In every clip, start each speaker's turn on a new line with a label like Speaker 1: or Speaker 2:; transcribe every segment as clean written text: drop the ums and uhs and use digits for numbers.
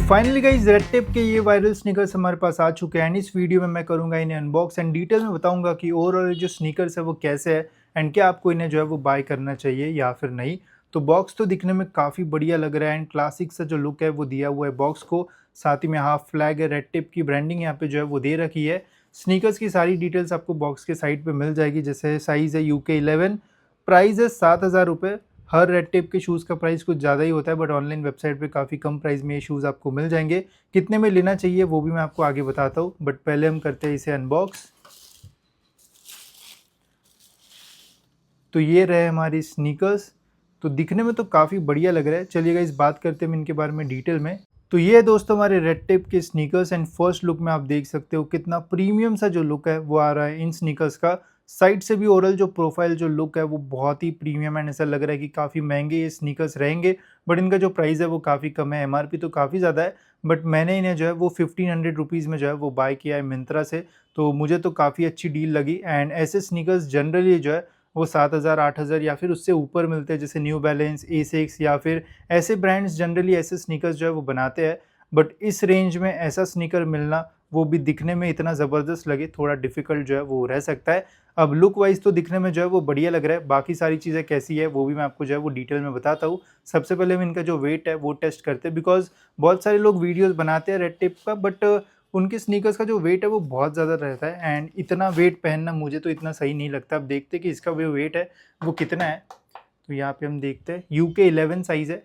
Speaker 1: Finally guys red tape के ये viral sneakers हमारे पास आ चुके हैं एंड इस वीडियो में मैं करूंगा इन्हें अनबॉक्स एंड डिटेल में बताऊंगा कि ओवरऑल जो स्नीकर्स है वो कैसे है एंड क्या आपको इन्हें जो है वो बाय करना चाहिए या फिर नहीं। तो बॉक्स तो दिखने में काफ़ी बढ़िया लग रहा है एंड क्लासिक सा जो लुक है वो दिया हुआ है बॉक्स को। साथ ही में हाफ फ्लैग है, रेड टेप की ब्रांडिंग यहाँ पे जो है वो दे रखी है। स्नीकर्स की सारी डिटेल्स आपको बॉक्स के साइड पे मिल जाएगी, जैसे साइज़ है UK11, प्राइस है 7,000 रुपये। हर रेड टेप के शूज़ का प्राइस कुछ ज़्यादा ही होता है बट ऑनलाइन वेबसाइट पे काफ़ी कम प्राइस में ये शूज़ आपको मिल जाएंगे। कितने में लेना चाहिए वो भी मैं आपको आगे बताता हूँ, बट पहले हम करते हैं इसे अनबॉक्स। तो ये रहे हमारी स्नीकर्स। तो दिखने में तो काफ़ी बढ़िया लग रहा है। चलिएगा इस बात करते हैं इनके बारे में डिटेल में। तो ये है दोस्तों हमारे रेड टेप के स्नीकर्स एंड फर्स्ट लुक में आप देख सकते हो कितना प्रीमियम सा जो लुक है वो आ रहा है इन स्नीकर्स का। साइड से भी ओवरऑल जो प्रोफाइल जो लुक है वो बहुत ही प्रीमियम एंड ऐसा लग रहा है कि काफ़ी महंगे ये स्नीकर्स रहेंगे, बट इनका जो प्राइस है वो काफ़ी कम है। एमआरपी तो काफ़ी ज़्यादा है बट मैंने इन्हें जो है वो 1500 रुपीज़ में जो है वो बाय किया है मिंत्रा से। तो मुझे तो काफ़ी अच्छी डील लगी एंड ऐसे स्नीकर्स जनरली जो है वो 7,000 8,000 या फिर उससे ऊपर मिलते हैं, जैसे न्यू बैलेंस, एसिक्स या फिर ऐसे ब्रांड्स जनरली ऐसे स्नीकर्स जो है वो बनाते हैं। बट इस रेंज में ऐसा स्नीकर मिलना, वो भी दिखने में इतना ज़बरदस्त लगे, थोड़ा डिफ़िकल्ट जो है वो रह सकता है। अब लुक वाइज़ तो दिखने में जो है वो बढ़िया लग रहा है, बाकी सारी चीज़ें कैसी है वो भी मैं आपको जो है वो डिटेल में बताता हूँ। सबसे पहले हम इनका जो वेट है वो टेस्ट करते हैं, बिकॉज़ बहुत सारे लोग वीडियोज़ बनाते हैं रेड टेप का बट उनके स्नीकर्स का जो वेट है वो बहुत ज़्यादा रहता है एंड इतना वेट पहनना मुझे तो इतना सही नहीं लगता। अब देखते हैं कि इसका जो वेट है वो कितना है। तो यहाँ पे हम देखते हैं UK11 साइज़ है।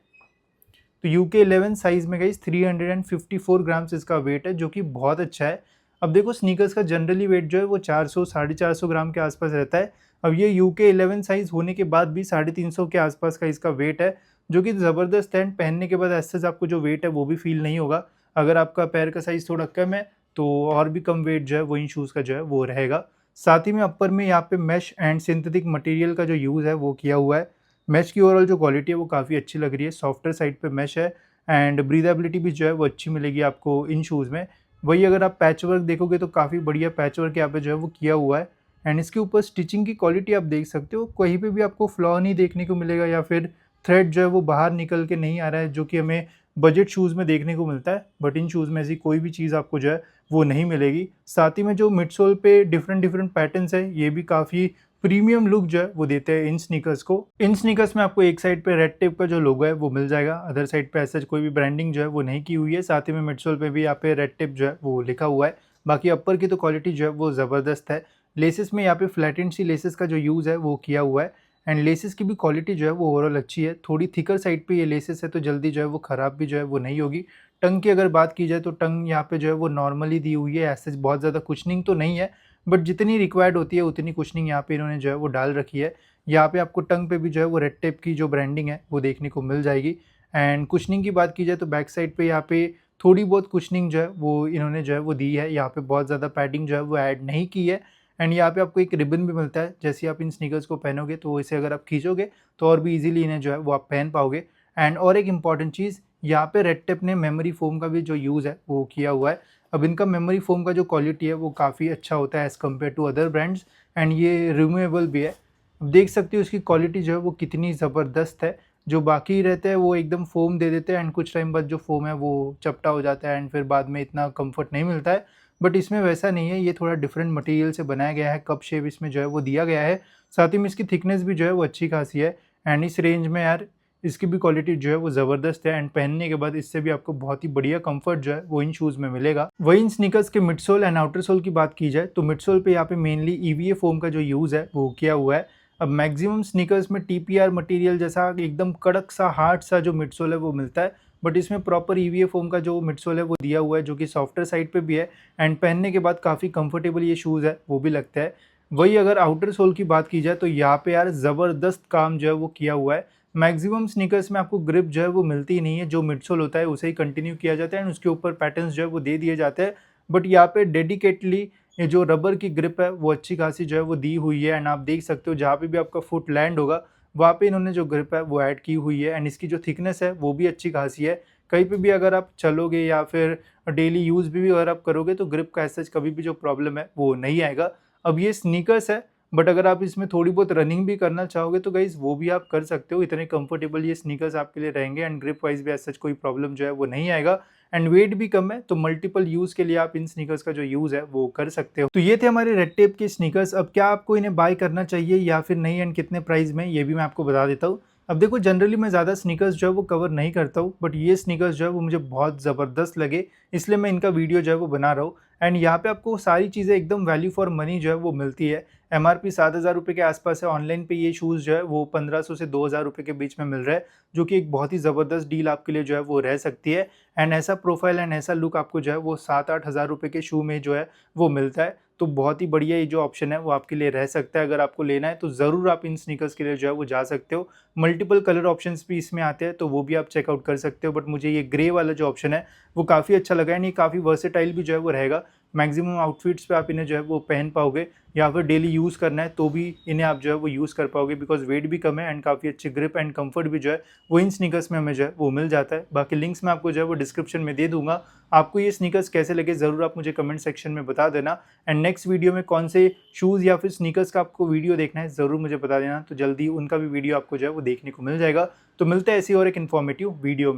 Speaker 1: तो UK11 साइज़ में गाइस 354 ग्राम्स इसका वेट है, जो कि बहुत अच्छा है। अब देखो स्नीकर्स का जनरली वेट जो है वो 400 साढ़े 400 ग्राम के आसपास रहता है। अब ये UK11 साइज़ होने के बाद भी 350 के आसपास का इसका वेट है, जो कि ज़बरदस्त है। पहनने के बाद ऐसे आपको जो वेट है वो भी फील नहीं होगा। अगर आपका पैर का साइज़ थोड़ा कम है तो और भी कम वेट जो है वो इन शूज़ का जो है वो रहेगा। साथ ही में अपर में यहाँ पे मेश एंड सिंथेटिक मटेरियल का जो यूज़ है वो किया हुआ है। मैश की ओवरऑल जो क्वालिटी है वो काफ़ी अच्छी लग रही है, सॉफ्टर साइड पे मैश है एंड ब्रीदेबिलिटी भी जो है वो अच्छी मिलेगी आपको इन शूज़ में। वही अगर आप पैच वर्क देखोगे तो काफ़ी बढ़िया पैच वर्क यहाँ पे जो है वो किया हुआ है एंड इसके ऊपर स्टिचिंग की क्वालिटी आप देख सकते हो, कहीं पे भी आपको फ्लॉ नहीं देखने को मिलेगा या फिर थ्रेड जो है वो बाहर निकल के नहीं आ रहा है, जो कि हमें बजट शूज़ में देखने को मिलता है। बट इन शूज़ में ऐसी कोई भी चीज़ आपको जो है वो नहीं मिलेगी। साथ ही में जो मिडसोल पे डिफरेंट डिफरेंट पैटर्न्स है, ये भी काफ़ी प्रीमियम लुक जो है वो देते हैं इन स्नीकर्स को। इन स्नीकर्स में आपको एक साइड पे रेड टेप का जो लोगो है वो मिल जाएगा, अदर साइड पे ऐसा कोई भी ब्रांडिंग जो है वो नहीं की हुई है। साथ ही में मिडसोल पे भी यहाँ पे रेड टेप जो है वो लिखा हुआ है। बाकी अपर की तो क्वालिटी जो है वो ज़बरदस्त है। लेसेस में यहाँ पे फ्लैटेंड सी लेसेस का जो यूज़ है वो किया हुआ है एंड लेसेस की भी क्वालिटी जो है वो ओवरऑल अच्छी है। थोड़ी थिकर साइड पे ये लेसेस है तो जल्दी जो है वो ख़राब भी जो है वो नहीं होगी। टंग की अगर बात की जाए तो टंग यहाँ पे जो है वो नॉर्मली दी हुई है, ऐसे बहुत ज़्यादा कुशनिंग तो नहीं है बट जितनी रिक्वायर्ड होती है उतनी कुशनिंग यहाँ पे इन्होंने जो है वो डाल रखी है। यहाँ पे आपको टंग पे भी जो है वो रेड टेप की जो ब्रांडिंग है वो देखने को मिल जाएगी। एंड कुशनिंग की बात की जाए तो बैक साइड पे यहाँ पे थोड़ी बहुत कुशनिंग जो है वो इन्होंने जो है वो दी है। यहाँ पे बहुत ज़्यादा पैडिंग जो है वो ऐड नहीं की है एंड यहाँ पे आपको एक रिबन भी मिलता है। जैसे आप इन स्नीकर्स को पहनोगे तो इसे अगर आप खींचोगे तो और भी ईजिली इन्हें जो है वो आप पहन पाओगे। एंड और एक इम्पॉर्टेंट चीज़, यहाँ पे रेड टेप ने मेमोरी फोम का भी जो यूज़ है वो किया हुआ है। अब इनका मेमोरी फोम का जो क्वालिटी है वो काफ़ी अच्छा होता है as compared to other brands and ये रिमूवेबल भी है। अब देख सकते हो इसकी क्वालिटी जो है वो कितनी ज़बरदस्त है। जो बाकी रहते हैं वो एकदम फोम दे देते हैं एंड कुछ टाइम बाद जो फोम है वो चपटा हो जाता है एंड फिर बाद में इतना कंफर्ट नहीं मिलता है। बट इसमें वैसा नहीं है, ये थोड़ा डिफरेंट मटेरियल से बनाया गया है, कप शेप इसमें जो है वो दिया गया है। साथ ही में इसकी थिकनेस भी जो है वो अच्छी खासी है एंड इस रेंज में यार इसकी भी क्वालिटी जो है वो ज़बरदस्त है एंड पहनने के बाद इससे भी आपको बहुत ही बढ़िया कंफर्ट जो है वो इन शूज़ में मिलेगा। वही इन स्नीकर्स के मिडसोल एंड आउटर सोल की बात की जाए तो मिडसोल पे यहाँ पे मेनली EVA फोम का जो यूज़ है वो किया हुआ है। अब मैक्सिमम स्नीकर्स में TPR मटेरियल जैसा एकदम कड़क सा हार्ड सा जो मिडसोल है वो मिलता है, बट इसमें प्रॉपर EVA फोम का जो मिडसोल है वो दिया हुआ है, जो कि सॉफ्टर साइड पे भी है एंड पहनने के बाद काफ़ी कंफर्टेबल ये शूज़ है वो भी लगता है। वही अगर आउटर सोल की बात की जाए तो यहाँ पे यार ज़बरदस्त काम जो है वो किया हुआ है। मैक्सिमम स्नीकर्स में आपको ग्रिप जो है वो मिलती ही नहीं है, जो मिडसोल होता है उसे ही कंटिन्यू किया जाता है एंड उसके ऊपर पैटर्न्स जो है वो दे दिए जाते हैं। बट यहाँ पे डेडिकेटली ये जो रबर की ग्रिप है वो अच्छी खासी जो है वो दी हुई है एंड आप देख सकते हो जहाँ पे भी आपका फुट लैंड होगा वहाँ पे इन्होंने जो ग्रिप है वो ऐड की हुई है एंड इसकी जो थिकनेस है वो भी अच्छी खासी है। कहीं पे भी अगर आप चलोगे या फिर डेली यूज़ भी अगर आप करोगे तो ग्रिप का ऐसा कभी भी जो प्रॉब्लम है वो नहीं आएगा। अब ये स्नीकर्स है बट अगर आप इसमें थोड़ी बहुत रनिंग भी करना चाहोगे तो गाइज़ वो भी आप कर सकते हो। इतने कंफर्टेबल ये स्नीकर्स आपके लिए रहेंगे एंड ग्रिप वाइज भी ऐसा कोई प्रॉब्लम जो है वो नहीं आएगा एंड वेट भी कम है, तो मल्टीपल यूज़ के लिए आप इन स्नीकर्स का जो यूज़ है वो कर सकते हो। तो ये थे हमारे रेड टेप के स्नीकर्स। अब क्या आपको इन्हें बाय करना चाहिए या फिर नहीं, एंड कितने प्राइस में, ये भी मैं आपको बता देता हूँ। अब देखो, जनरली मैं ज़्यादा स्नीकर्स जो है वो कवर नहीं करता हूँ, बट ये स्नीकर्स जो है वो मुझे बहुत ज़बरदस्त लगे, इसलिए मैं इनका वीडियो जो है वो बना रहा हूँ। एंड यहाँ पे आपको सारी चीज़ें एकदम वैल्यू फॉर मनी जो है वो मिलती है। एमआरपी 7,000 रुपये के आसपास है। ऑनलाइन पे ये शूज़ जो है वो 1500 से 2,000 रुपये के बीच में मिल रहा है, जो कि एक बहुत ही ज़बरदस्त डील आपके लिए जो है वो रह सकती है। एंड ऐसा प्रोफाइल एंड ऐसा लुक आपको जो है वो 7-8 हज़ार रुपये के शू में जो है वो मिलता है। तो बहुत ही बढ़िया ये जो ऑप्शन है वो आपके लिए रह सकता है। अगर आपको लेना है तो ज़रूर आप इन स्नीकर्स के लिए जो है वो जा सकते हो। मल्टीपल कलर ऑप्शंस भी इसमें आते हैं, तो वो भी आप चेकआउट कर सकते हो। बट मुझे ये ग्रे वाला जो ऑप्शन है वो काफ़ी अच्छा लगा है। ये काफ़ी वर्सेटाइल भी जो है वो रहेगा। मैक्सिमम आउटफिट्स पे आप इन्हें जो है वो पहन पाओगे, या फिर डेली यूज़ करना है तो भी इन्हें आप जो है वो यूज़ कर पाओगे, बिकॉज वेट भी कम है एंड काफ़ी अच्छी ग्रिप एंड कंफर्ट भी जो है वो इन स्नीकर्स में हमें जो है वो मिल जाता है। बाकी लिंक्स मैं आपको जो है वो डिस्क्रिप्शन में दे दूंगा। आपको ये स्नीकर्स कैसे लगे ज़रूर आप मुझे कमेंट सेक्शन में बता देना। एंड नेक्स्ट वीडियो में कौन से शूज़ या फिर स्नीकर्स का आपको वीडियो देखना है ज़रूर मुझे बता देना, तो जल्दी उनका भी वीडियो आपको जो है वो देखने को मिल जाएगा। तो मिलते हैं ऐसी और एक इन्फॉर्मेटिव वीडियो में।